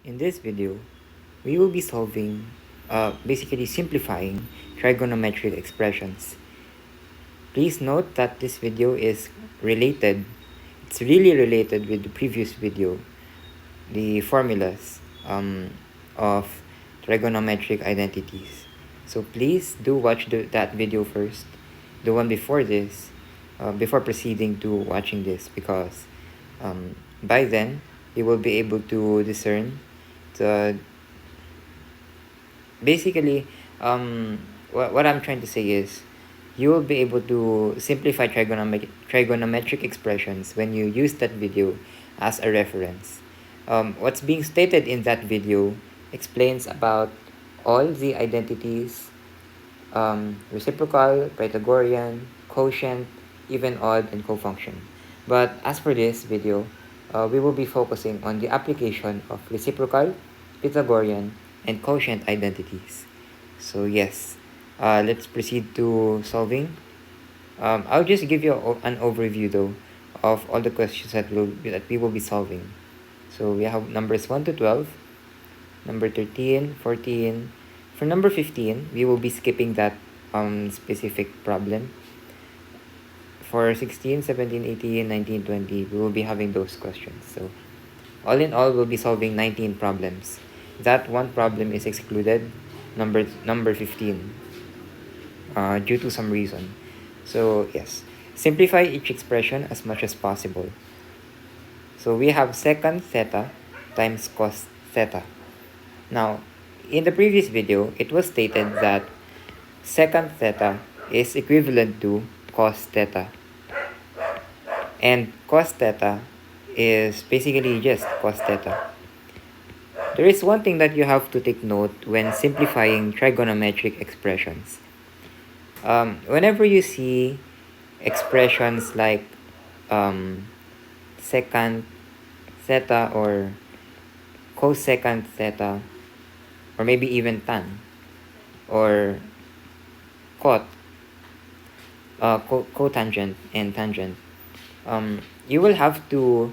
In this video, we will be solving, basically simplifying trigonometric expressions. Please note that this video is related, it's really related with the previous video, the formulas of trigonometric identities. So please do watch that video first, the one before this, before proceeding to watching this, because by then you will be able to discern the basically what I'm trying to say is you will be able to simplify trigonometric expressions when you use that video as a reference. What's being stated in that video explains about all the identities, reciprocal, Pythagorean, quotient, even odd, and cofunction. But as for this video, we will be focusing on the application of reciprocal, Pythagorean, and quotient identities. So yes, let's proceed to solving. I'll just give you an overview though of all the questions that we will be solving. So we have numbers 1 to 12, number 13, 14. For number 15, we will be skipping that specific problem. For 16, 17, 18, 19, 20, we will be having those questions. So all in all, we'll be solving 19 problems. That one problem is excluded, number 15, due to some reason. So yes, simplify each expression as much as possible. So we have secant theta times cos theta. Now, in the previous video, it was stated that secant theta is equivalent to cos theta. And cos theta is basically just cos theta. There is one thing that you have to take note when simplifying trigonometric expressions. Whenever you see expressions like secant theta or cosecant theta, or maybe even tan or cot, cotangent and tangent, you will have to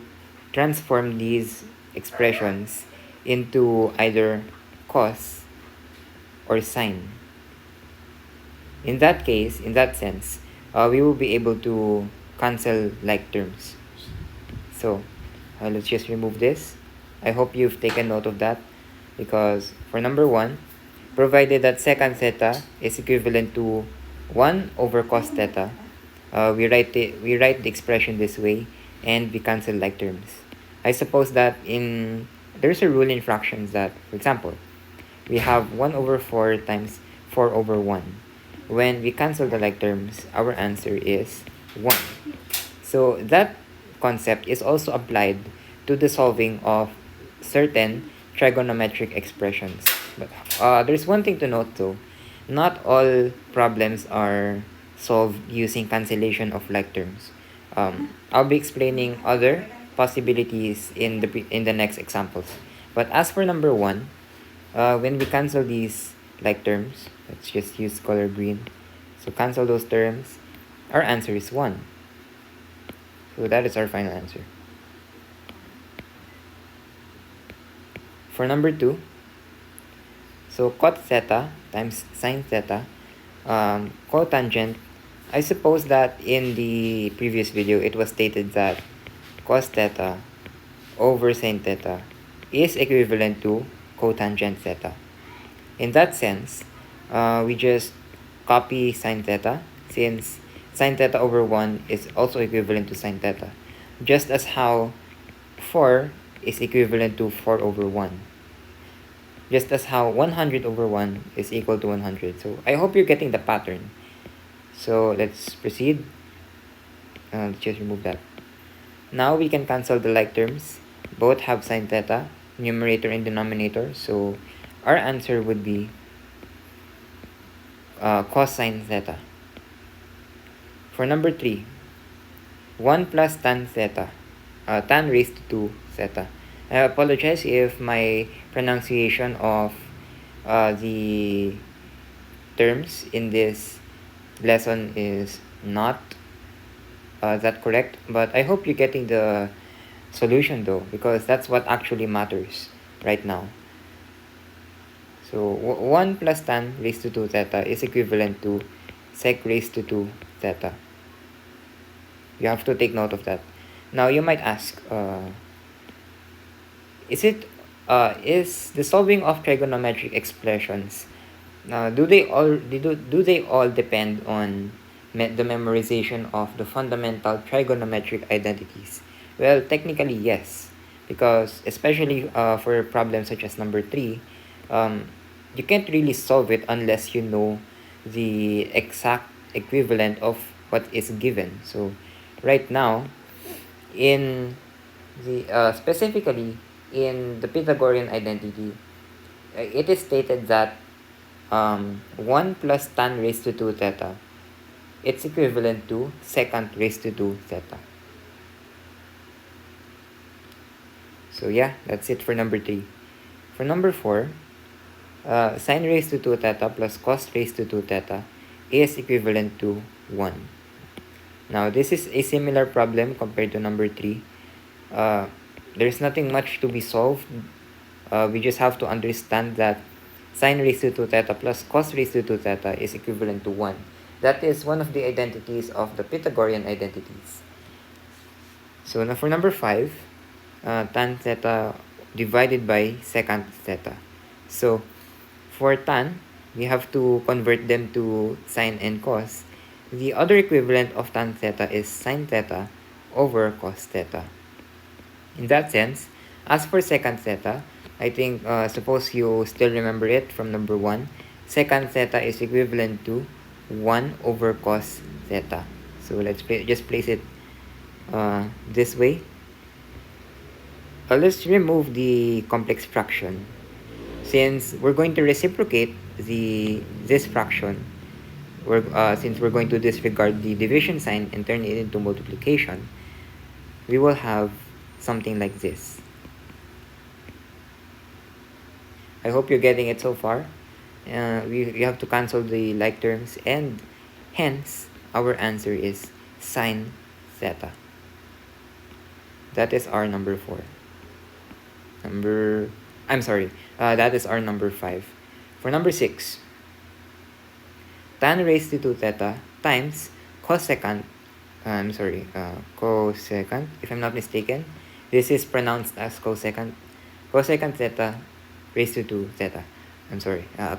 transform these expressions into either cos or sine. In that case, in that sense, we will be able to cancel like terms. So let's just remove this. I hope you've taken note of that, because for number 1, provided that secant theta is equivalent to 1 over cos theta, we write the expression this way, and we cancel like terms. I suppose that there's a rule in fractions that, for example, we have 1 over 4 times 4 over 1. When we cancel the like terms, our answer is 1. So that concept is also applied to the solving of certain trigonometric expressions. But there's one thing to note though. Not all problems are solved using cancellation of like terms. I'll be explaining other possibilities in the next examples. But as for number 1, when we cancel these like terms, let's just use color green. So cancel those terms, our answer is 1. So that is our final answer. For number 2, so cot theta times sine theta, cotangent. I suppose that in the previous video it was stated that cos theta over sine theta is equivalent to cotangent theta. In that sense, we just copy sine theta, since sine theta over 1 is also equivalent to sine theta, just as how 4 is equivalent to 4 over 1. Just as how 100 over 1 is equal to 100. So I hope you're getting the pattern. So let's proceed. Let's just remove that. Now we can cancel the like terms. Both have sine theta, numerator and denominator. So our answer would be cosine theta. For number 3, 1 plus tan theta, tan raised to 2 theta. I apologize if my pronunciation of the terms in this lesson is not that correct, but I hope you're getting the solution though, because that's what actually matters. right now. So 1 plus tan raised to 2 theta is equivalent to sec raised to 2 theta. You have to take note of that. Now you might ask, is the solving of trigonometric expressions, do they all depend on the memorization of the fundamental trigonometric identities? Well, technically yes, because especially for problems such as number 3, you can't really solve it unless you know the exact equivalent of what is given. So right now, in the specifically in the Pythagorean identity, it is stated that 1 plus tan raised to 2 theta, it's equivalent to secant raised to 2 theta. So yeah, that's it for number 3. For number 4, sine raised to 2 theta plus cos raised to 2 theta is equivalent to 1. Now, this is a similar problem compared to number 3. There's nothing much to be solved. We just have to understand that sine raised to 2 theta plus cos raised to 2 theta is equivalent to 1. That is one of the identities of the Pythagorean identities. So now for number 5, tan theta divided by secant theta. So for tan, we have to convert them to sine and cos. The other equivalent of tan theta is sine theta over cos theta. In that sense, as for secant theta, I think suppose you still remember it from number 1, secant theta is equivalent to 1 over cos theta. So let's just place it this way. Let's remove the complex fraction. Since we're going to reciprocate this fraction, since we're going to disregard the division sign and turn it into multiplication, we will have something like this. I hope you're getting it so far. We have to cancel the like terms, and hence our answer is sine theta. That is our number 4. That is our number 5. For number 6, tan raised to 2 theta times cosecant, cosecant, if I'm not mistaken, this is pronounced as cosecant theta raised to 2 theta.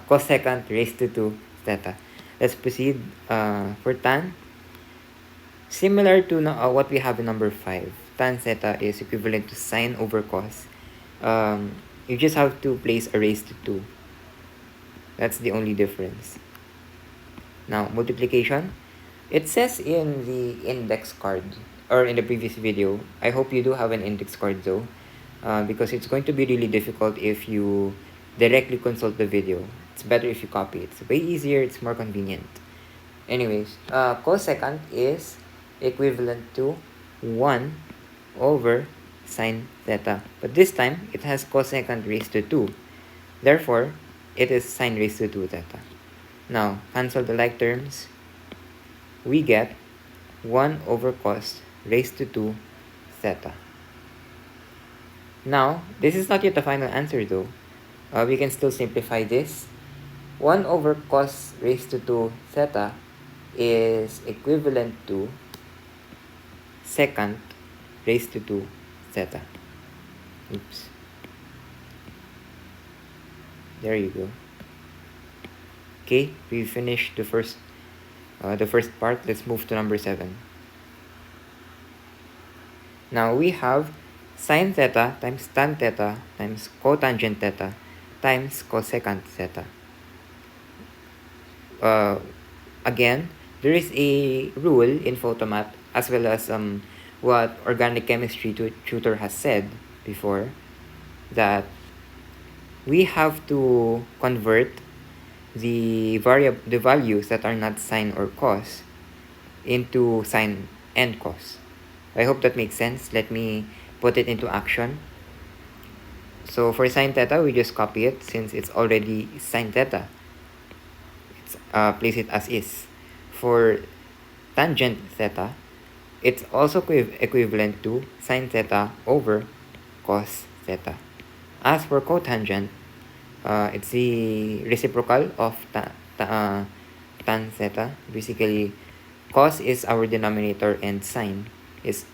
Cosecant raised to 2 theta. Let's proceed. For tan, similar to what we have in number 5, tan theta is equivalent to sine over cos. You just have to place a raised to 2. That's the only difference. Now, multiplication. It says in the index card, or in the previous video, I hope you do have an index card though, because it's going to be really difficult if you directly consult the video. It's better if you copy it. It's way easier, it's more convenient. Anyways, cosecant is equivalent to 1 over sine theta. But this time, it has cosecant raised to 2. Therefore, it is sine raised to 2 theta. Now, cancel the like terms. We get 1 over cos raised to 2 theta. Now, this is not yet the final answer though. We can still simplify this. 1 over cos raised to 2 theta is equivalent to secant raised to 2 theta. Oops. There you go. Okay, we finished the first part. Let's move to number 7. Now we have sine theta times tan theta times cotangent theta times cosecant theta. Again, there is a rule in photomath as well as what organic chemistry tutor has said before, that we have to convert the values that are not sine or cos into sine and cos. I hope that makes sense. Let me put it into action. So for sine theta, we just copy it since it's already sine theta. Place it as is. For tangent theta, it's also equivalent to sine theta over cos theta. As for cotangent, it's the reciprocal of tan theta. Basically, cos is our denominator and sine is,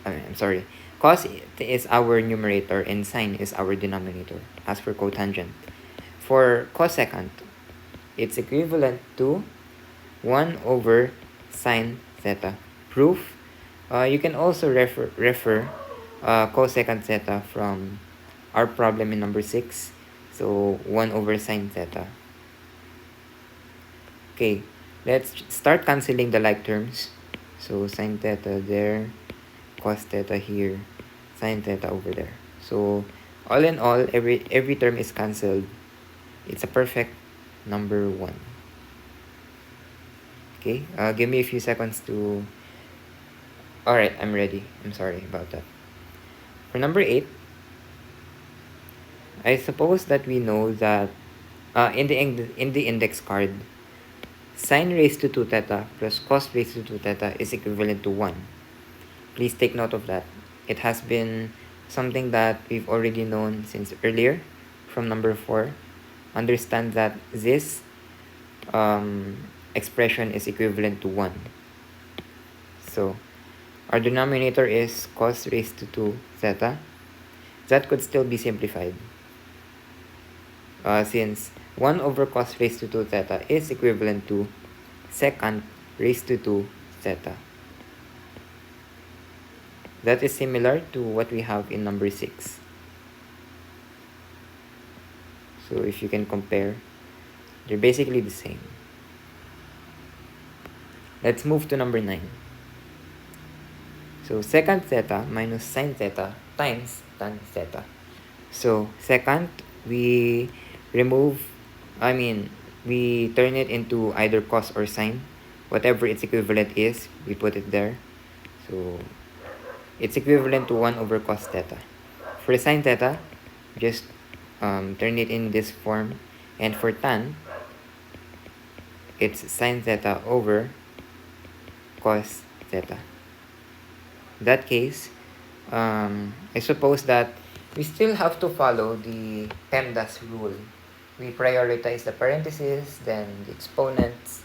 I'm sorry, cos is our numerator and sine is our denominator. As for cotangent, for cosecant, it's equivalent to 1 over sine theta. Proof, you can also refer cosecant theta from our problem in number 6. So 1 over sine theta. Okay, let's start canceling the like terms. So sine theta there, cos theta here, sine theta over there. So all in all, every term is cancelled. It's a perfect number 1. Okay, give me a few seconds to... Alright, I'm ready. I'm sorry about that. For number 8, I suppose that we know that in the index card, sine raised to 2 theta plus cos raised to 2 theta is equivalent to 1. Please take note of that. It has been something that we've already known since earlier from number 4. Understand that this expression is equivalent to 1. So our denominator is cos raised to 2 theta. That could still be simplified. Since 1 over cos raised to 2 theta is equivalent to secant raised to 2 theta. That is similar to what we have in number 6. So if you can compare, they're basically the same. Let's move to number 9. So secant theta minus sine theta times tan theta. So secant, we turn it into either cos or sine. Whatever its equivalent is, we put it there. So it's equivalent to 1 over cos theta. For sine theta, just turn it in this form. And for tan, it's sine theta over cos theta. In that case, I suppose that we still have to follow the PEMDAS rule. We prioritize the parentheses, then the exponents,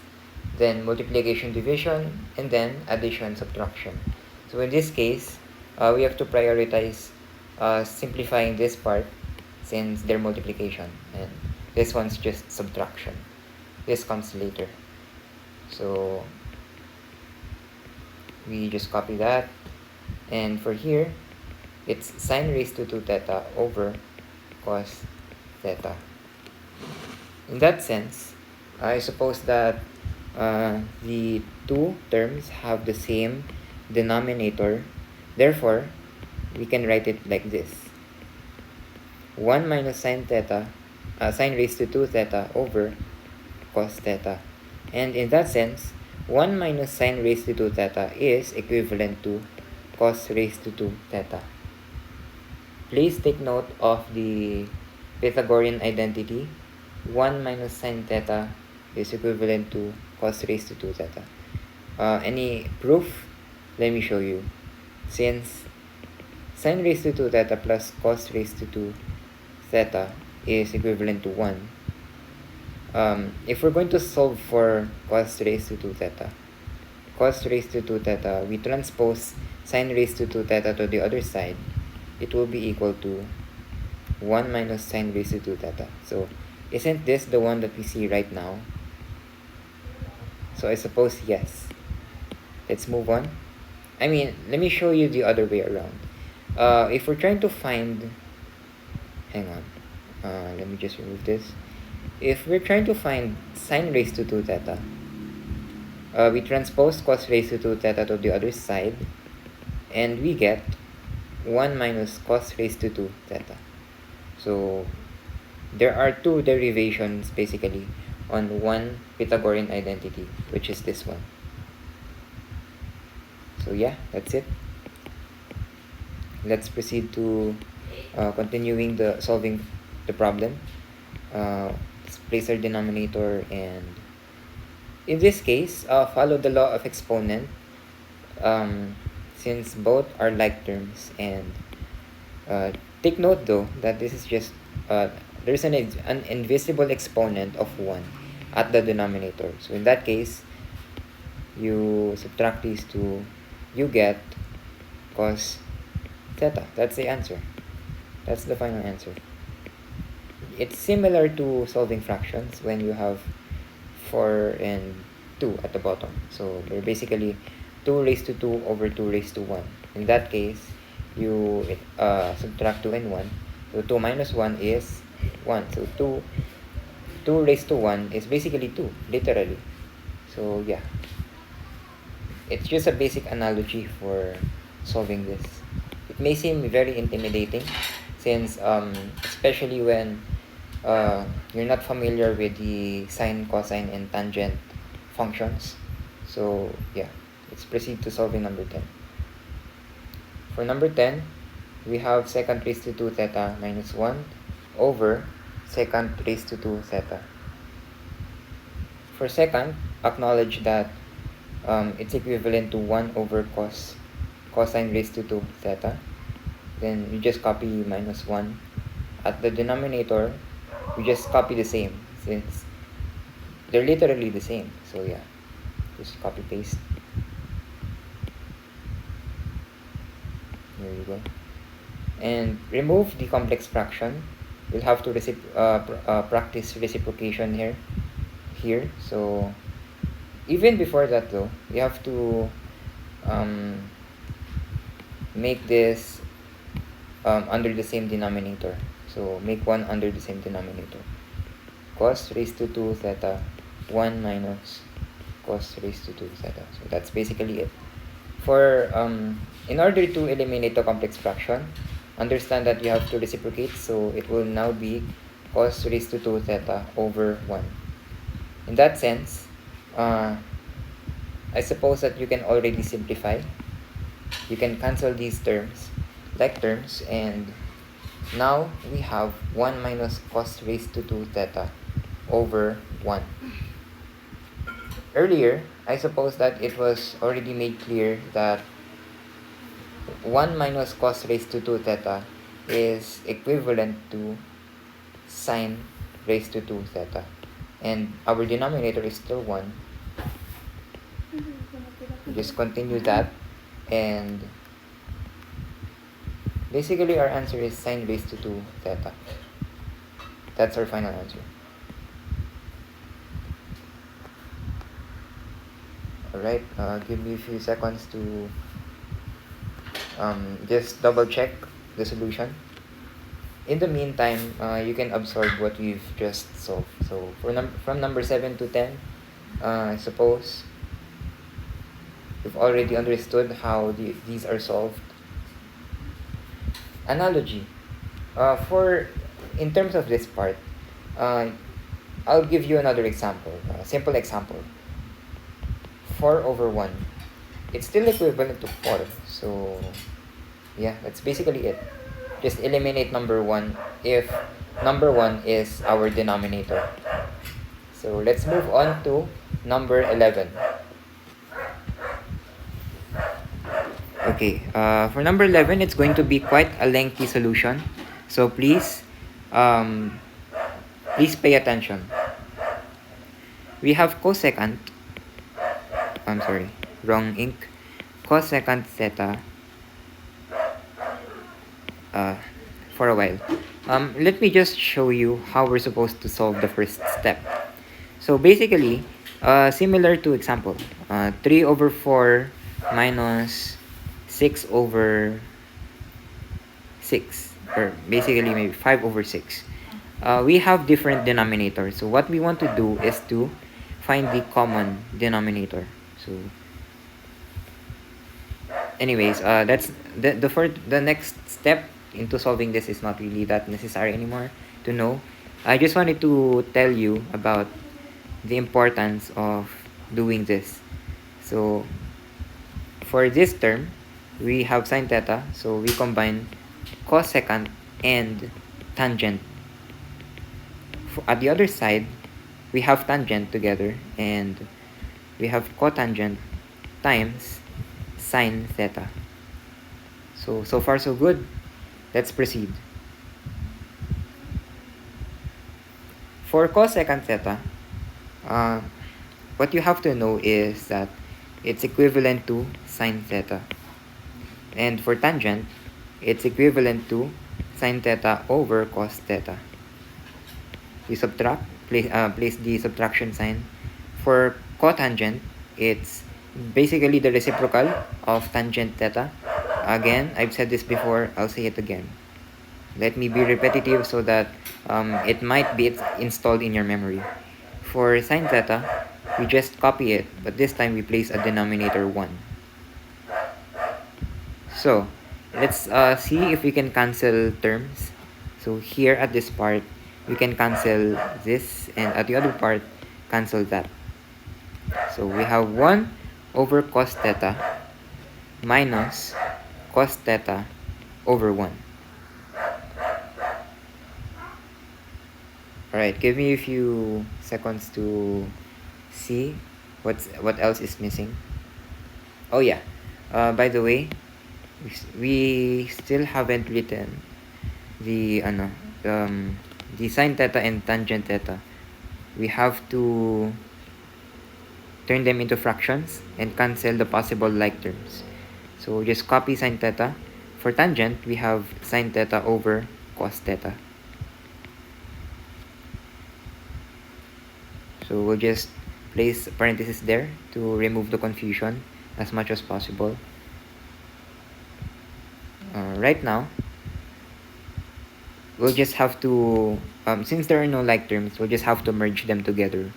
then multiplication, division, and then addition, subtraction. So in this case, we have to prioritize simplifying this part since they're multiplication, and this one's just subtraction. This comes later. So we just copy that, and for here, it's sine raised to 2 theta over cos theta. In that sense, I suppose that the two terms have the same denominator. Therefore, we can write it like this. 1 minus sine theta, sine raised to 2 theta over cos theta. And in that sense, 1 minus sine raised to 2 theta is equivalent to cos raised to 2 theta. Please take note of the Pythagorean identity. 1 minus sine theta is equivalent to cos raised to 2 theta. Any proof? Let me show you. Since sine raised to 2 theta plus cos raised to 2 theta is equivalent to 1, if we're going to solve for cos raised to 2 theta, we transpose sine raised to 2 theta to the other side, it will be equal to 1 minus sine raised to 2 theta. So isn't this the one that we see right now? So I suppose yes. Let's move on. Let me show you the other way around. If we're trying to find... Hang on. Let me just remove this. If we're trying to find sine raised to 2 theta, we transpose cos raised to 2 theta to the other side, and we get 1 minus cos raised to 2 theta. So there are two derivations basically on one Pythagorean identity, which is this one. So yeah, that's it. Let's proceed to continuing solving the problem. Let's place our denominator, and in this case, follow the law of exponent, since both are like terms, and Take note though that this is just there's an invisible exponent of 1 at the denominator. So in that case, you subtract these two, you get cos theta. That's the answer. That's the final answer. It's similar to solving fractions when you have 4 and 2 at the bottom. So they're basically 2 raised to 2 over 2 raised to 1. In that case, you subtract 2 and 1. So 2 minus 1 is 1. So 2 raised to 1 is basically 2, literally. So yeah, it's just a basic analogy for solving this. It may seem very intimidating since especially when you're not familiar with the sine, cosine, and tangent functions. So yeah, let's proceed to solving number 10. For number 10, we have secant raised to 2 theta minus 1 over secant raised to 2 theta. For secant, acknowledge that it's equivalent to 1 over cosine raised to 2 theta. Then you just copy minus 1. At the denominator, we just copy the same since they're literally the same. So yeah, just copy paste. There you go. And remove the complex fraction. You'll have to practice reciprocation here. So even before that though, you have to make this under the same denominator. So make 1 under the same denominator. Cos raised to 2 theta 1 minus cos raised to 2 theta. So that's basically it. For in order to eliminate the complex fraction, understand that you have to reciprocate. So it will now be cos raised to 2 theta over 1. In that sense, I suppose that you can already simplify. You can cancel these terms, like terms, and now we have 1 minus cos raised to 2 theta over 1. Earlier, I suppose that it was already made clear that 1 minus cos raised to 2 theta is equivalent to sine raised to 2 theta. And our denominator is still 1. Just continue that, and basically our answer is sine raised to 2 theta. That's our final answer. Alright, give me a few seconds to just double check the solution. In the meantime, you can absorb what we've just solved. So from number 7 to 10, I suppose you've already understood how these are solved. Analogy. In terms of this part, I'll give you another example, a simple example. 4 over 1. It's still equivalent to 4. So yeah, that's basically it. Just eliminate number 1 if number 1 is our denominator. So let's move on to number 11. Okay, for number 11, it's going to be quite a lengthy solution. So please pay attention. We have cosecant, I'm sorry, wrong ink, cosecant theta for a while. Let me just show you how we're supposed to solve the first step. So basically, similar to example, 3 over 4 minus 6 over 6, or basically maybe 5 over 6. We have different denominators. So what we want to do is to find the common denominator. So anyways, that's the next step into solving this is not really that necessary anymore to know. I just wanted to tell you about the importance of doing this. So for this term, we have sine theta, so we combine cosecant and tangent. At the other side, we have tangent together, and we have cotangent times sine theta. So far so good. Let's proceed. For cosecant theta, what you have to know is that it's equivalent to sine theta. And for tangent, it's equivalent to sine theta over cos theta. You subtract, place the subtraction sign. For cotangent, it's basically the reciprocal of tangent theta. Again, I've said this before, I'll say it again. Let me be repetitive so that it might be installed in your memory. For sine theta, we just copy it, but this time we place a denominator 1. So, let's see if we can cancel terms. So here at this part, we can cancel this, and at the other part, cancel that. So we have 1 over cos theta minus cos theta over 1. Alright, give me a few seconds to see what else is missing. Oh yeah, by the way, we still haven't written the sine theta and tangent theta. We have to turn them into fractions and cancel the possible like terms. So just copy sine theta. For tangent, we have sine theta over cos theta. So we'll just place parentheses there to remove the confusion as much as possible. Right now, we'll just have to, since there are no like terms, we'll just have to merge them together.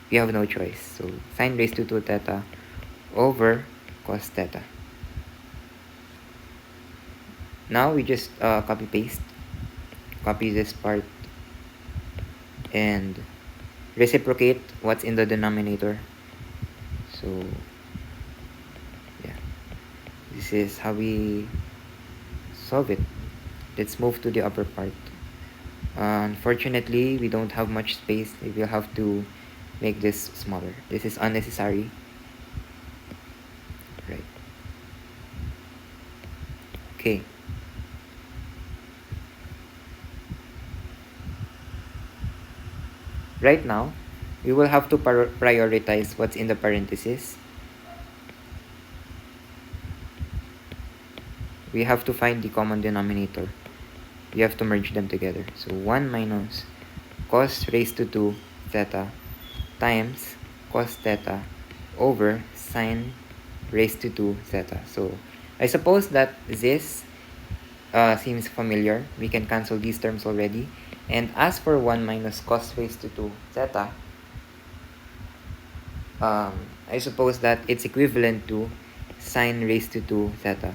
We have no choice. So sine raised to 2 theta over cos theta. Now we just copy paste. Copy this part and reciprocate what's in the denominator. So yeah, this is how we solve it. Let's move to the upper part. Unfortunately, we don't have much space. We will have to make this smaller. This is unnecessary. Right. Okay. Right now, we will have to prioritize what's in the parentheses. We have to find the common denominator. We have to merge them together. So 1 minus cos raised to 2 theta times cos theta over sine raised to 2 theta. So I suppose that this seems familiar. We can cancel these terms already. And as for 1 minus cos raised to 2 theta, I suppose that it's equivalent to sine raised to 2 theta.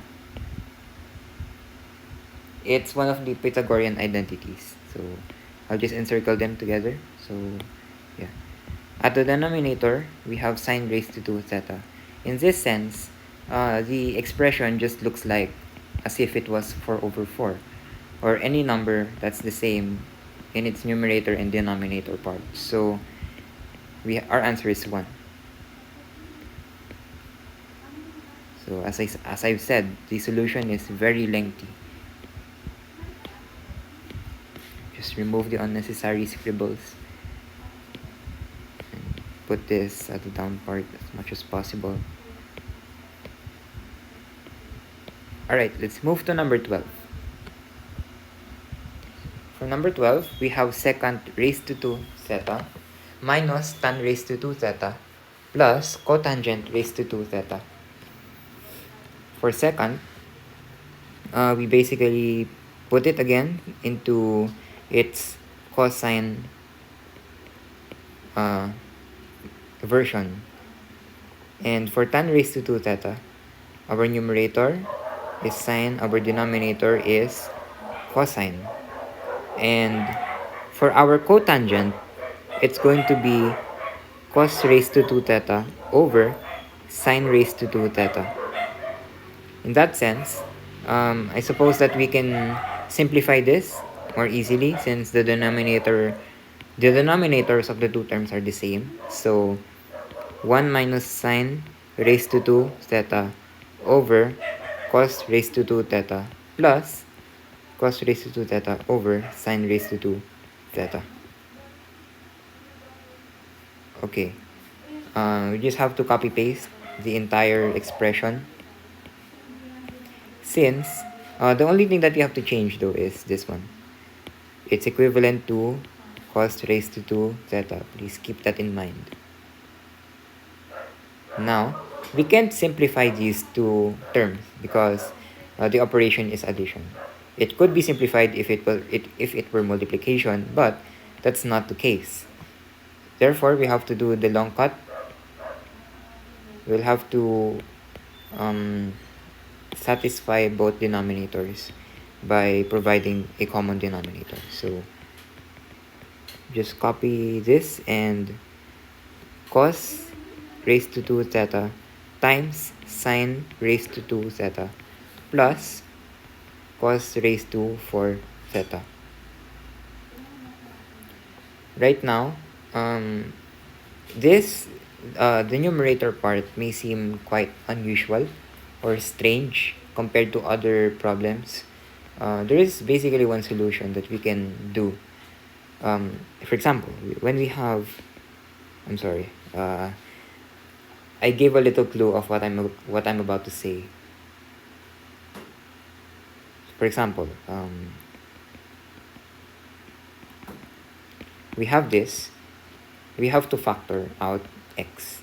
It's one of the Pythagorean identities. So I'll just encircle them together. So yeah. At the denominator, we have sine raised to 2 theta. In this sense, the expression just looks like as if it was 4 over 4, or any number that's the same in its numerator and denominator part. So our answer is 1. So as I've said, the solution is very lengthy. Just remove the unnecessary scribbles and put this at the down part as much as possible. Alright, let's move to number 12. For number 12, we have secant raised to 2 theta minus tan raised to 2 theta plus cotangent raised to 2 theta. For secant, we basically put it again into its cosine version. And for tan raised to 2 theta, our numerator is sine, our denominator is cosine. And for our cotangent, it's going to be cos raised to 2 theta over sine raised to 2 theta. In that sense, I suppose that we can simplify this more easily since the denominators of the two terms are the same. So 1 minus sine raised to 2 theta over cos raised to 2 theta plus cos raised to 2 theta over sine raised to 2 theta. Okay. We just have to copy paste the entire expression, since the only thing that we have to change though is this one. It's equivalent to cos raised to 2 theta. Please keep that in mind. Now, we can't simplify these two terms because the operation is addition. It could be simplified if it were multiplication, but that's not the case. Therefore, we have to do the long cut. We'll have to satisfy both denominators by providing a common denominator. So just copy this, and cos raised to 2 theta times sine raised to 2 theta plus cos raised to 4 theta. Right now, the numerator part may seem quite unusual or strange compared to other problems. There is basically one solution that we can do. For example, when we have, I'm sorry, I gave a little clue of what I'm about to say. For example, we have this. We have to factor out x.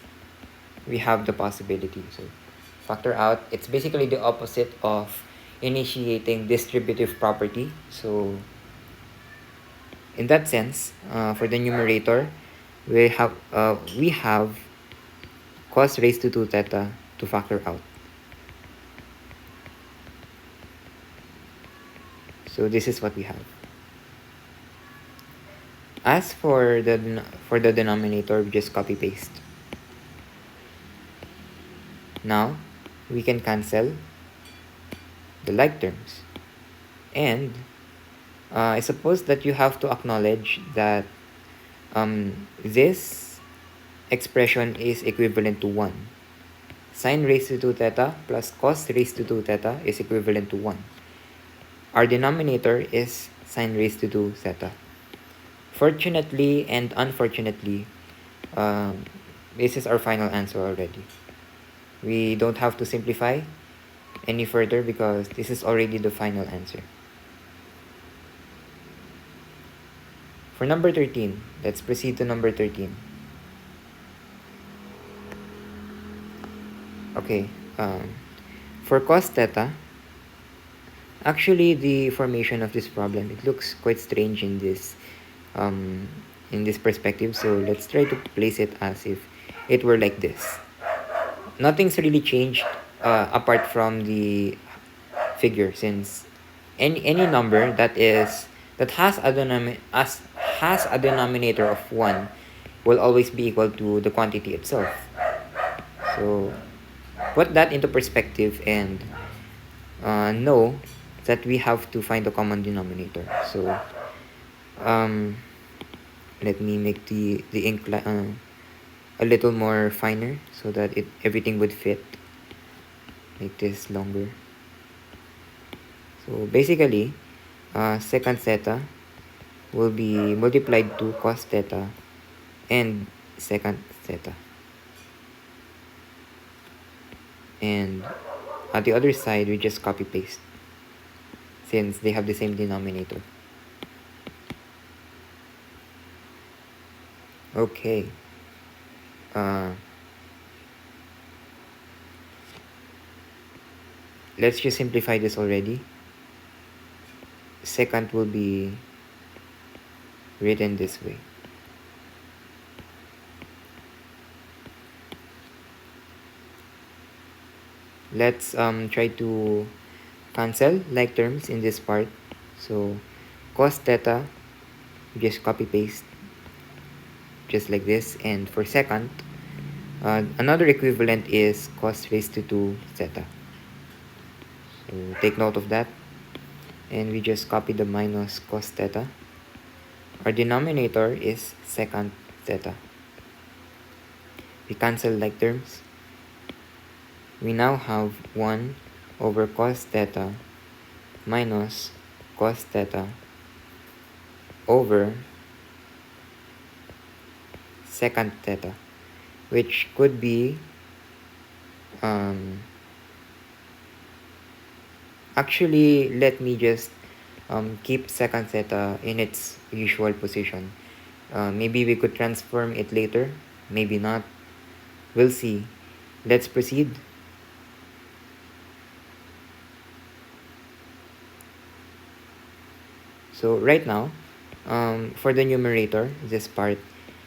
We have the possibility. So factor out, it's basically the opposite of initiating distributive property. So in that sense, for the numerator, we have cos raised to 2 theta to factor out. So this is what we have. As for the denominator, we just copy paste. Now we can cancel the like terms, and I suppose that you have to acknowledge that this expression is equivalent to 1. Sine raised to 2 theta plus cos raised to 2 theta is equivalent to 1. Our denominator is sine raised to 2 theta. Fortunately and unfortunately, this is our final answer already. We don't have to simplify any further because this is already the final answer. For number 13, let's proceed to number 13. Okay, for cos theta, actually the formation of this problem, it looks quite strange in this perspective. So let's try to place it as if it were like this. Nothing's really changed apart from the figure, since any number that has a denominator of 1 will always be equal to the quantity itself. So put that into perspective and know that we have to find the common denominator. So let me make the ink a little more finer so that everything would fit. Make this longer. So basically, secant theta will be multiplied to cos theta and secant theta. And at the other side, we just copy paste since they have the same denominator. Okay. Let's just simplify this already. Secant will be written this way. Let's try to cancel like terms in this part. So cos theta, just copy paste just like this. And for secant, another equivalent is cos raised to 2 theta. So take note of that. And we just copy the minus cos theta. Our denominator is secant theta. We cancel like terms. We now have 1 over cos theta minus cos theta over secant theta, which could be actually, let me just keep secant theta in its usual position. Maybe we could transform it later, maybe not. We'll see. Let's proceed. So right now, for the numerator, this part,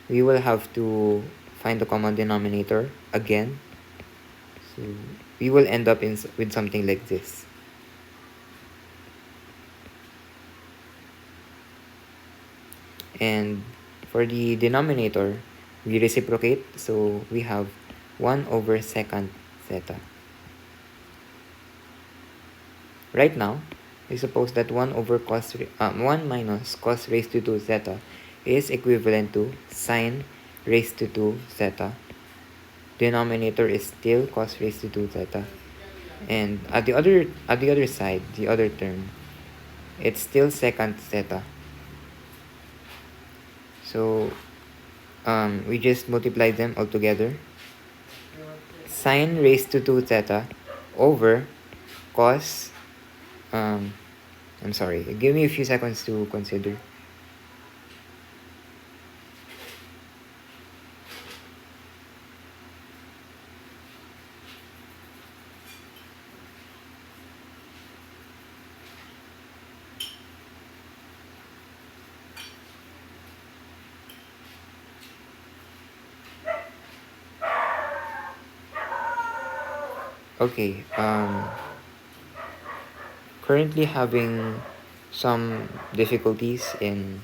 we will have to find the common denominator again. So we will end up with something like this. And for the denominator, we reciprocate, so we have 1 over secant theta. Right now, we suppose that 1 minus cos raised to 2 theta is equivalent to sine raised to 2 theta. Denominator is still cos raised to 2 theta. And at the other side, the other term, it's still secant theta. So we just multiply them all together. Sine raised to 2 theta over cos, I'm sorry, give me a few seconds to consider. Okay, currently having some difficulties in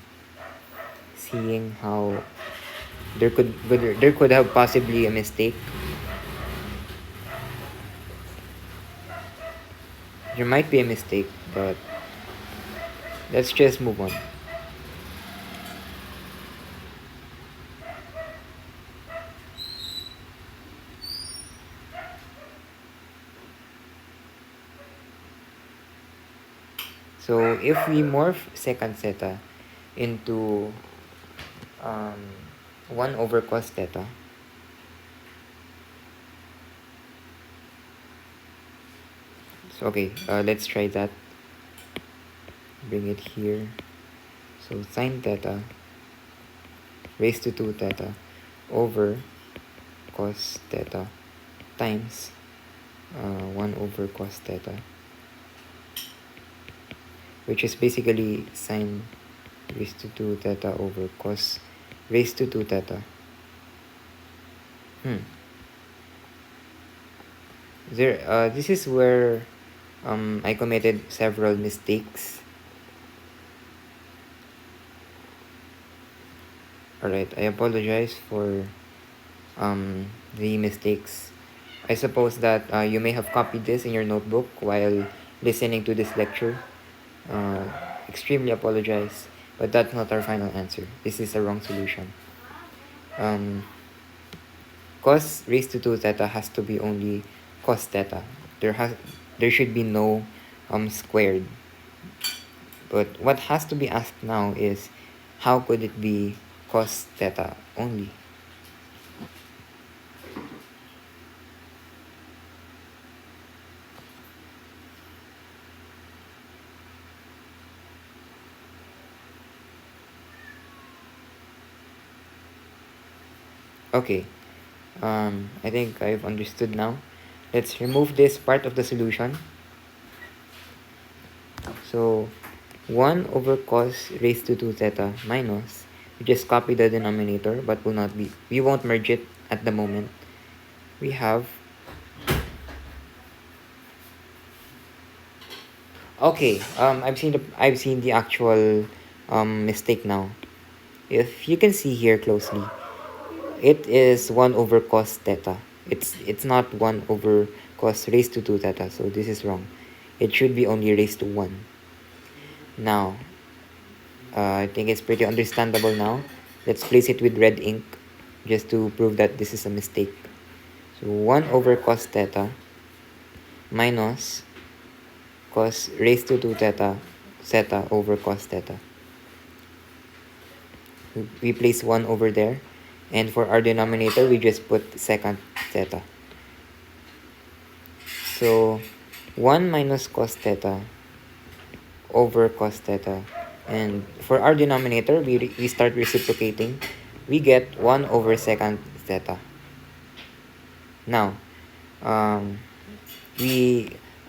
seeing how there could have possibly a mistake. There might be a mistake, but let's just move on. So if we morph secant theta into 1 over cos theta, so okay, let's try that. Bring it here. So sine theta raised to 2 theta over cos theta times 1 over cos theta, which is basically sine raised to 2 theta over cos raised to 2 theta. This is where I committed several mistakes. Alright, I apologize for the mistakes. I suppose that you may have copied this in your notebook while listening to this lecture. Extremely apologize, but that's not our final answer. This is a wrong solution. Cos raised to 2 theta has to be only cos theta. There should be no squared. But what has to be asked now is, how could it be cos theta only? Okay, I think I've understood now. Let's remove this part of the solution. So 1 over cos raised to 2 theta minus, we just copy the denominator, but we won't merge it at the moment. We have, okay, I've seen the actual mistake now. If you can see here closely, it is 1 over cos theta. It's not 1 over cos raised to 2 theta, so this is wrong. It should be only raised to 1. Now, I think it's pretty understandable now. Let's place it with red ink just to prove that this is a mistake. So 1 over cos theta minus cos raised to 2 theta over cos theta. We place 1 over there, And for our denominator, we just put secant theta. So 1 minus cos theta over cos theta. And for our denominator, we start reciprocating. We get 1 over secant theta. Now,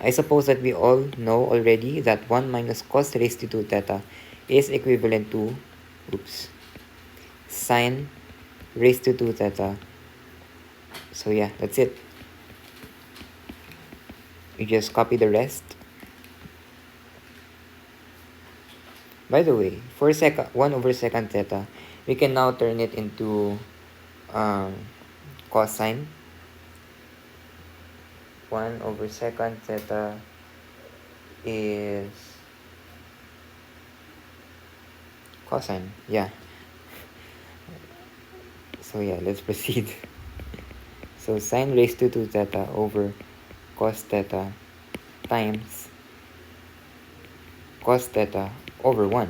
I suppose that we all know already that 1 minus cos raised to 2 theta is equivalent to, sine raised to 2 theta. So yeah, that's it. You just copy the rest. By the way, for 1 over secant theta, we can now turn it into cosine. 1 over secant theta is cosine. Yeah. So yeah, let's proceed. So sine raised to 2 theta over cos theta times cos theta over 1.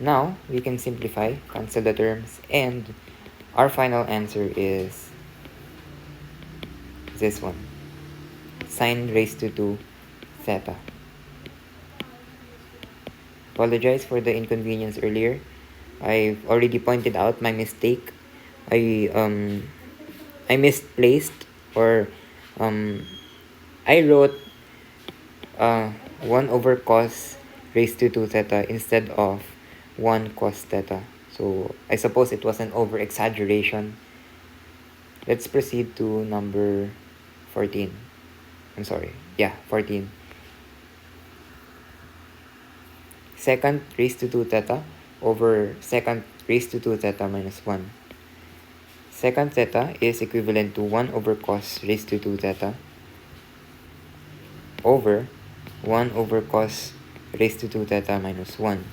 Now, we can simplify, cancel the terms, and our final answer is this one. Sine raised to 2 theta. Apologize for the inconvenience earlier. I've already pointed out my mistake. I misplaced, or I wrote 1 over cos raised to 2 theta instead of 1 cos theta. So I suppose it was an over exaggeration. Let's proceed to number 14. I'm sorry. Yeah, 14. Secant raised to 2 theta over secant raised to 2 theta minus 1. Secant theta is equivalent to 1 over cos raised to 2 theta over 1 over cos raised to 2 theta minus 1.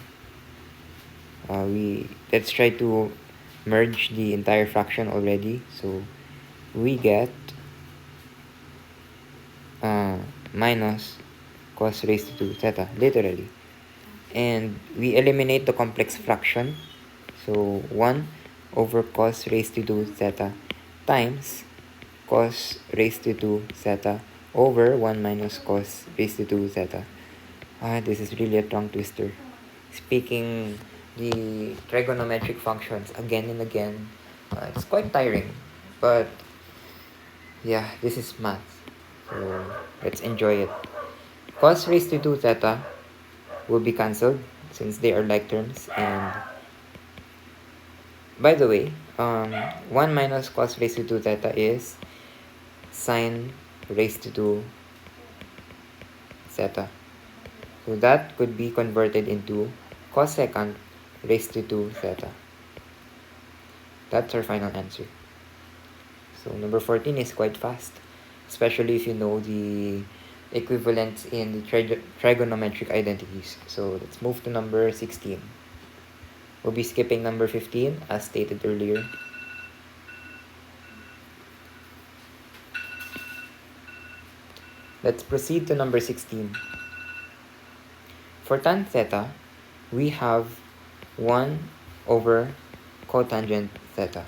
Let's try to merge the entire fraction already. So we get minus cos raised to 2 theta, literally. And we eliminate the complex fraction. So 1 over cos raised to 2 theta times cos raised to 2 theta over 1 minus cos raised to 2 theta. This is really a tongue twister. Speaking the trigonometric functions again and again, it's quite tiring. But yeah, this is math. So let's enjoy it. Cos raised to 2 theta will be cancelled since they are like terms. And by the way, 1 minus cos raised to 2 theta is sine raised to 2 theta. So that could be converted into cosecant raised to 2 theta. That's our final answer. So number 14 is quite fast, especially if you know the equivalents in the trigonometric identities. So let's move to number 16. We'll be skipping number 15 as stated earlier. Let's proceed to number 16. For tan theta, we have 1 over cotangent theta.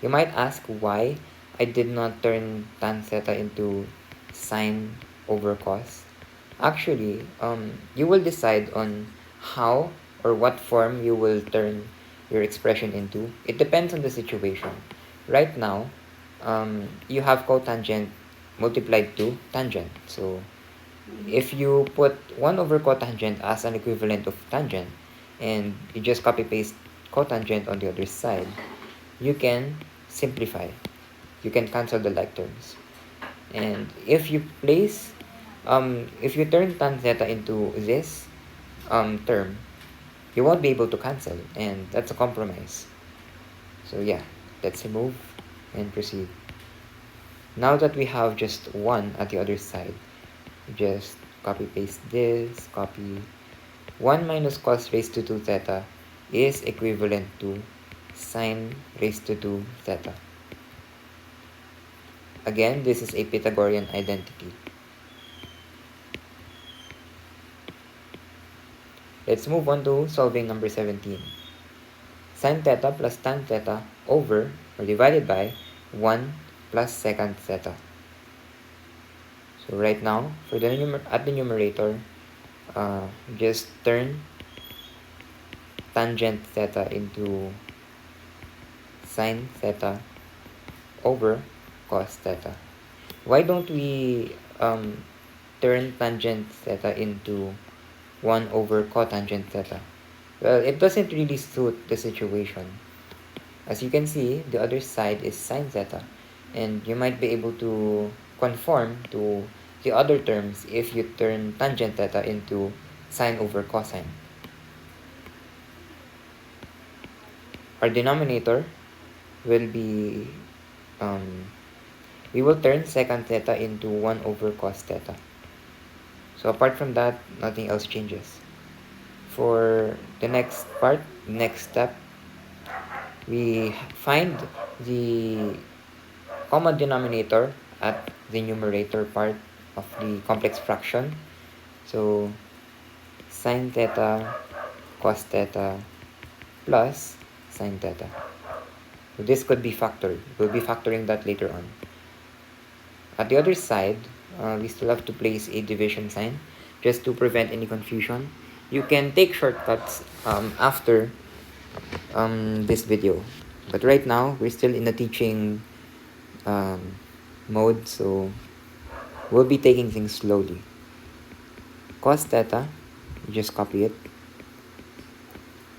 You might ask why I did not turn tan theta into sine over cos. Actually, you will decide on how or what form you will turn your expression into. It depends on the situation. Right now, you have cotangent multiplied to tangent. So if you put 1 over cotangent as an equivalent of tangent, and you just copy paste cotangent on the other side, you can simplify. You can cancel the like terms. And if you place, if you turn tan theta into this term, you won't be able to cancel, and that's a compromise. So yeah, let's remove and proceed. Now that we have just 1 at the other side, just copy paste this, copy 1 minus cos raised to 2 theta is equivalent to sine raised to 2 theta. Again, this is a Pythagorean identity. Let's move on to solving number 17. sine theta plus tan theta over or divided by 1 plus secant theta. So right now, for the at the numerator, just turn tangent theta into sine theta over cos theta. Why don't we turn tangent theta into 1 over cotangent theta? Well, it doesn't really suit the situation. As you can see, the other side is sine theta, and you might be able to conform to the other terms if you turn tangent theta into sine over cosine. Our denominator will be, we will turn secant theta into 1 over cos theta. So apart from that, nothing else changes. For the next part, next step, we find the common denominator at the numerator part of the complex fraction. So sine theta cos theta plus sine theta. So this could be factored. We'll be factoring that later on. At the other side, we still have to place a division sign just to prevent any confusion. You can take shortcuts after this video. But right now, we're still in the teaching mode, so we'll be taking things slowly. Cos theta, you just copy it,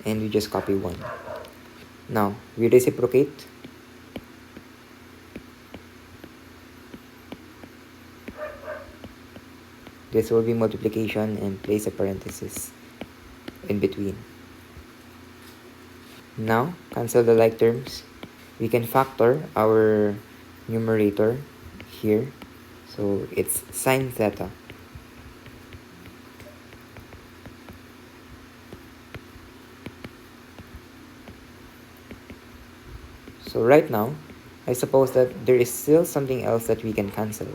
and we just copy 1. Now, we reciprocate. This will be multiplication and place a parenthesis in between. Now, cancel the like terms. We can factor our numerator here. So it's sine theta. So right now, I suppose that there is still something else that we can cancel.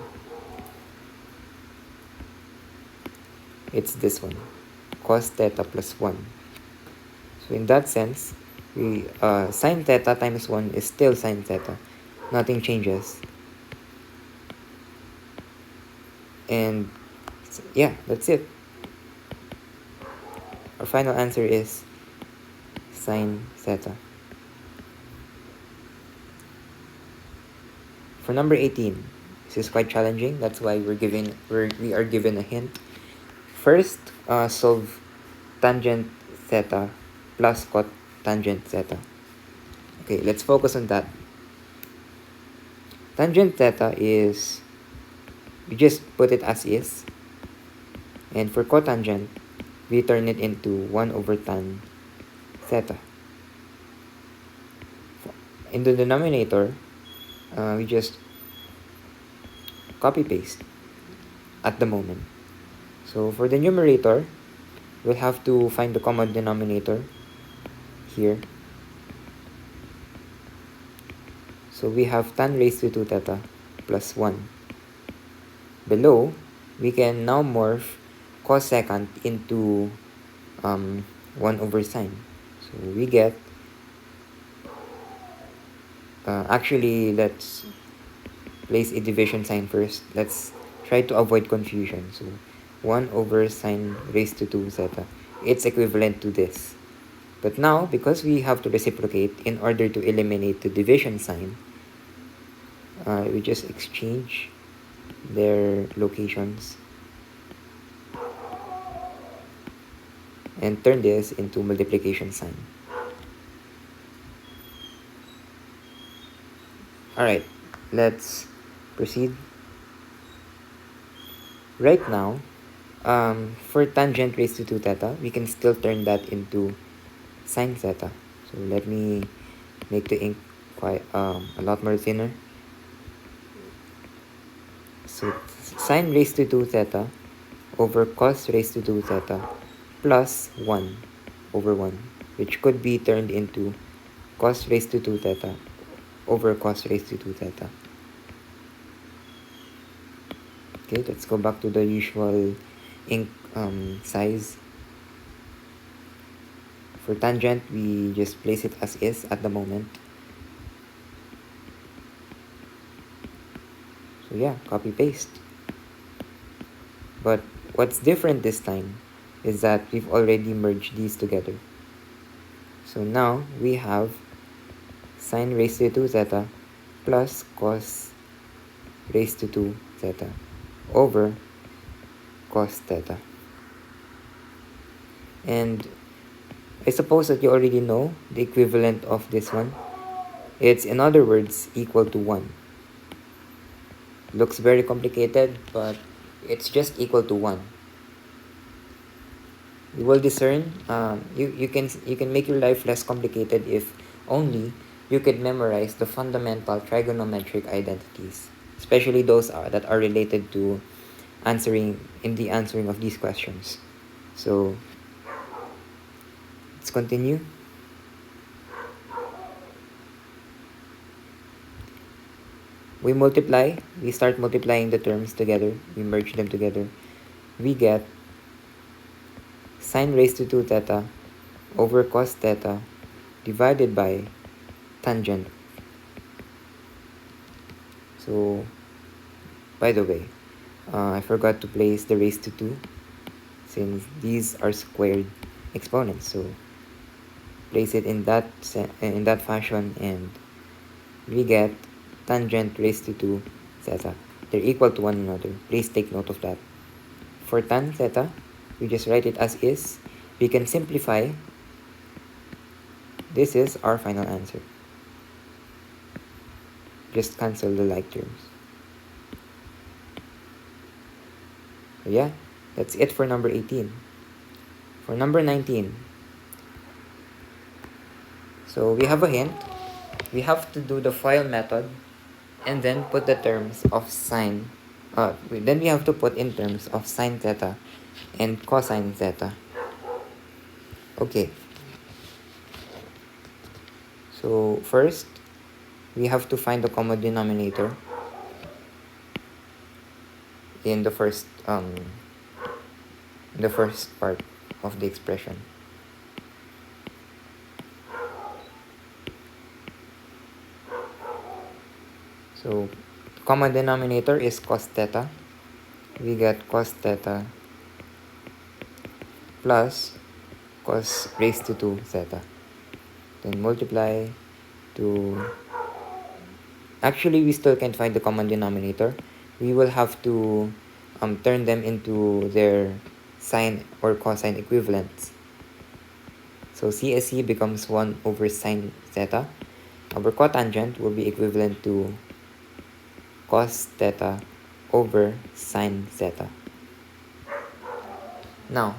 It's this one, cos theta plus 1. So in that sense, we sine theta times 1 is still sine theta. Nothing changes. And yeah, that's it. Our final answer is sine theta. For number 18, this is quite challenging. That's why we are given a hint. First, solve tangent theta plus cotangent theta. Okay, let's focus on that. Tangent theta is, we just put it as is. And for cotangent, we turn it into 1 over tan theta. In the denominator, we just copy paste at the moment. So for the numerator, we'll have to find the common denominator here. So we have tan raised to 2 theta plus 1. Below, we can now morph cosecant into 1 over sine. So we get, actually, let's place a division sign first. Let's try to avoid confusion. So 1 over sine raised to 2 theta. It's equivalent to this. But now, because we have to reciprocate in order to eliminate the division sign, we just exchange their locations and turn this into multiplication sign. Alright, let's proceed. Right now, for tangent raised to 2 theta, we can still turn that into sine theta. So let me make the ink quite a lot more thinner. So sine raised to 2 theta over cos raised to 2 theta plus 1 over 1, which could be turned into cos raised to 2 theta over cos raised to 2 theta. Okay, let's go back to the usual ink size. For tangent, we just place it as is at the moment. So yeah, copy paste. But what's different this time is that we've already merged these together. So now we have sine raised to 2 theta plus cos raised to 2 theta over cos theta. And I suppose that you already know the equivalent of this one. It's, in other words, equal to 1. Looks very complicated, but it's just equal to 1. You will discern, you can make your life less complicated if only you could memorize the fundamental trigonometric identities, especially those that are related to answering of these questions. So let's continue. We start multiplying the terms together, we merge them together. We get sine raised to 2 theta over cos theta divided by tangent. So, by the way, I forgot to place the raised to 2 since these are squared exponents. So, place it in that fashion and we get tangent raised to 2 theta. They're equal to one another. Please take note of that. For tan theta, we just write it as is. We can simplify. This is our final answer. Just cancel the like terms. So yeah, that's it for number 18. For number 19, so we have a hint. We have to do the FOIL method and then put the terms of sine. Then we have to put in terms of sine theta and cosine theta. Okay. So first, we have to find the common denominator in the first part of the expression. So common denominator is cos theta. We get cos theta plus cos raised to 2 theta. Then multiply to... Actually, we still can't find the common denominator. We will have to turn them into their sine or cosine equivalents. So CSE becomes 1 over sine theta. Our cotangent will be equivalent to cos theta over sine theta. Now,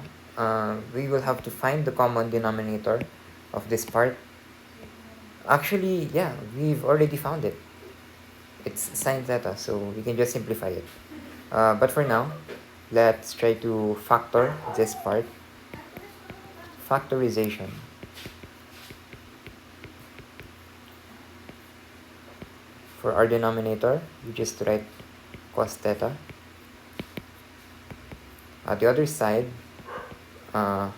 we will have to find the common denominator of this part. Actually, yeah, we've already found it. It's sine theta, so we can just simplify it. But for now, let's try to factor this part. Factorization. For our denominator, we just write cos theta. The other side, I'm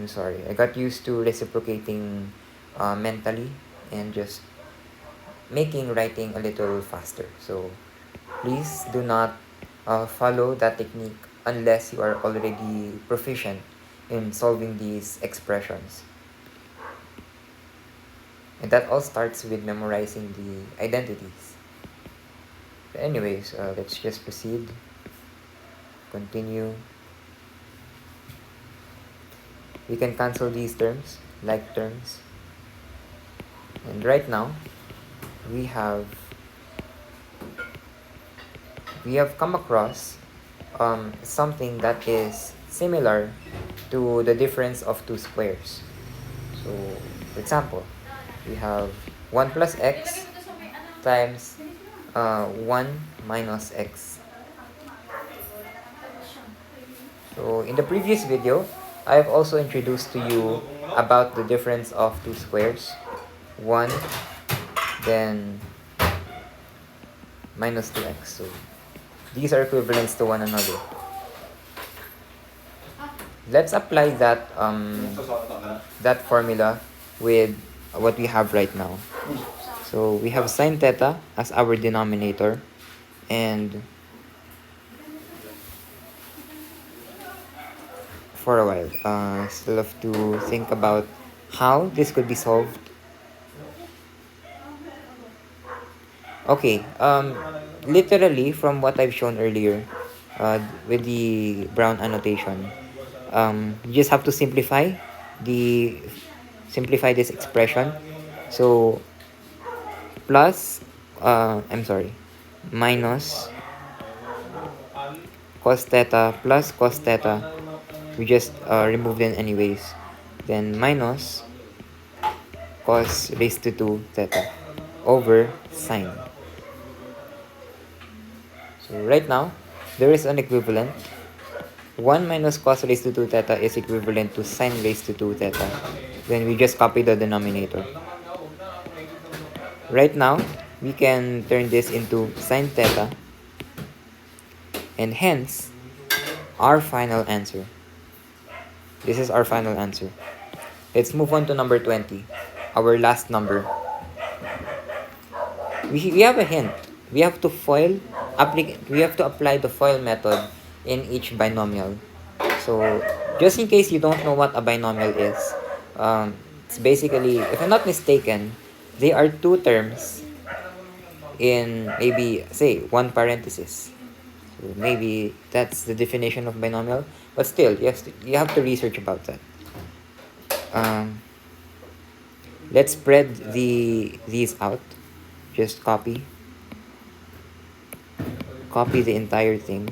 sorry, I got used to reciprocating mentally and just making writing a little faster. So please do not follow that technique unless you are already proficient in solving these expressions. And that all starts with memorizing the identities. But anyways, let's just proceed. Continue. We can cancel these terms, like terms. And right now, we have come across something that is similar to the difference of two squares. So, for example, we have 1 plus x times 1 minus x. So, in the previous video, I've also introduced to you about the difference of two squares. 1, then minus 2x. So, these are equivalents to one another. let's apply that formula with what we have right now. So we have sine theta as our denominator, and for a while, still have to think about how this could be solved. Okay, literally from what I've shown earlier, with the brown annotation, you just have to simplify this expression. So plus, minus cos theta plus cos theta, we just remove them anyways. Then minus cos raised to 2 theta over sine. So right now, there is an equivalent. 1 minus cos raised to 2 theta is equivalent to sine raised to 2 theta. Then we just copy the denominator. Right now, we can turn this into sine theta, and hence, our final answer. This is our final answer. Let's move on to number 20, our last number. We have a hint. We have to apply the FOIL method in each binomial. So just in case you don't know what a binomial is, it's basically, if I'm not mistaken, they are two terms in maybe, say, one parenthesis. So maybe that's the definition of binomial, but still, you have to research about that. Let's spread these out. Just copy the entire thing,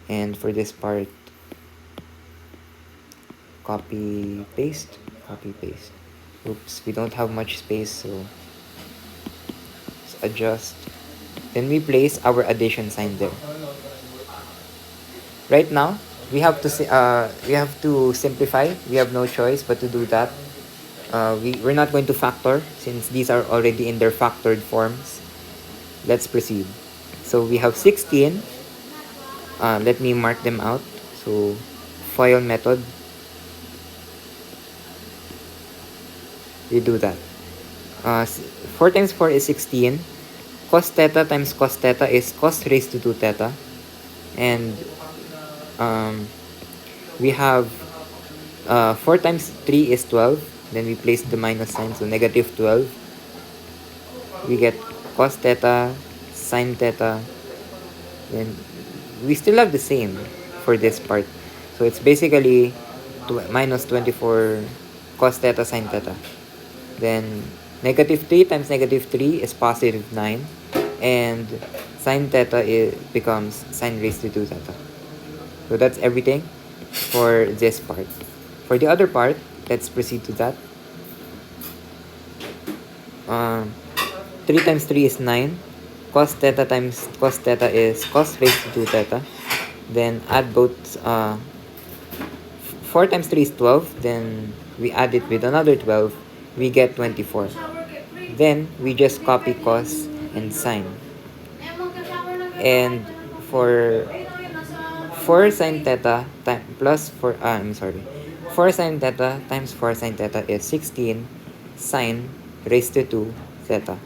and for this part, copy paste. Oops, we don't have much space, so let's adjust. Then we place our addition sign there. Right now, we have to simplify. We have no choice but to do that. We're not going to factor since these are already in their factored forms. Let's proceed. So we have 16. Let me mark them out. So FOIL method. We do that. 4 times 4 is 16. Cos theta times cos theta is cos raised to 2 theta. And we have 4 times 3 is 12. Then we place the minus sign, so negative 12. We get cos theta, sin theta. Then we still have the same for this part. So it's basically minus 24 cos theta, sin theta. Then negative 3 times negative 3 is positive 9. And sin theta becomes sin raised to 2 theta. So that's everything for this part. For the other part, let's proceed to that. 3 times 3 is 9. Cos theta times cos theta is cos raised to 2 theta. Then add both. 4 times 3 is 12. Then we add it with another 12. We get 24. Then we just copy cos and sine. And for 4 sin theta plus 4 sin theta times 4 sin theta is 16 sine raised to 2 theta.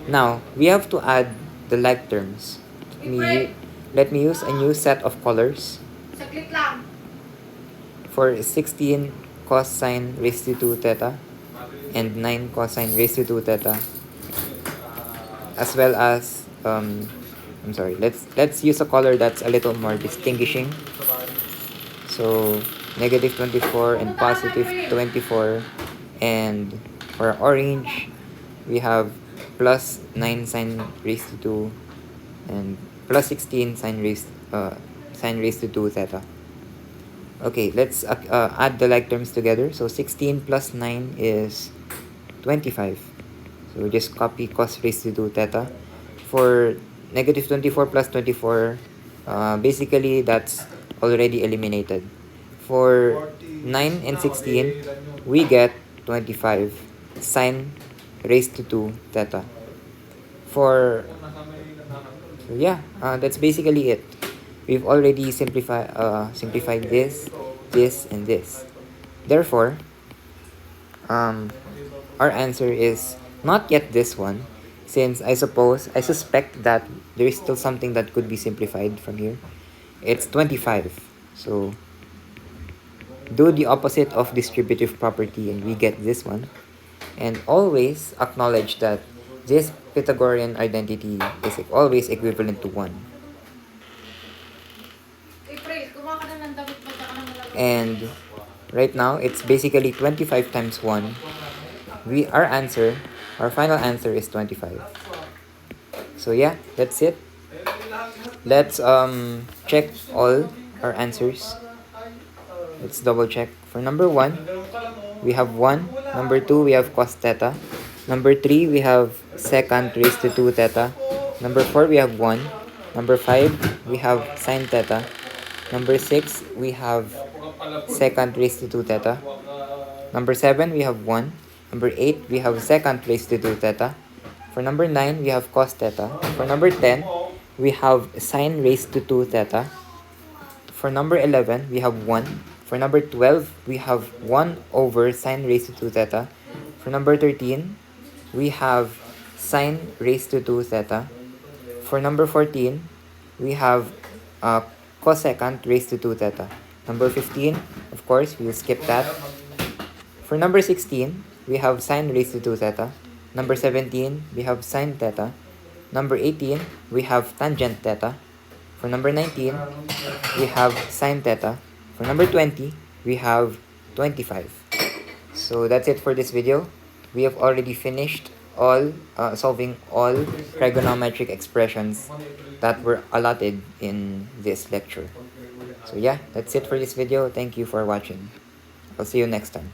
Now, we have to add the like terms. Let me use a new set of colors. For 16 cosine raised to 2 theta and 9 cosine raised to 2 theta, as well as let's use a color that's a little more distinguishing. So negative 24 and positive 24, and for orange we have plus 9 sine raised to 2 and plus 16 sine raised to 2 theta. Okay, let's add the like terms together. So 16 plus 9 is 25. So just copy cos raised to 2 theta. For negative 24 plus 24, basically that's already eliminated. For 9 and 16, we get 25 sine raised to 2 theta. That's basically it. we've already simplified this, this, and this. Therefore, our answer is not yet this one, since I suspect that there is still something that could be simplified from here. It's 25. So do the opposite of distributive property and we get this one. And always acknowledge that this Pythagorean identity is always equivalent to 1. And right now, it's basically 25 times 1. Our final answer is 25. So yeah, that's it. Let's check all our answers. Let's double check. For number 1, we have 1. Number 2, we have cos theta. Number 3, we have secant raised to 2 theta. Number 4, we have 1. Number 5, we have sin theta. Number 6, we have secant raised to 2 theta. Number 7, we have 1. Number 8, we have secant raised to 2 theta. For number 9, we have cos theta. For number 10, we have sin raised to 2 theta. For number 11, we have 1. For number 12, we have 1 over sin raised to 2 theta. For number 13, we have sin raised to 2 theta. For number 14, we have cosecant raised to 2 theta. Number 15, of course, we'll skip that. For number 16, we have sin raised to 2 theta. Number 17, we have sin theta. Number 18, we have tangent theta. For number 19, we have sin theta. For number 20, we have 25. So that's it for this video. We have already finished solving all trigonometric expressions that were allotted in this lecture. So yeah, that's it for this video. Thank you for watching. I'll see you next time.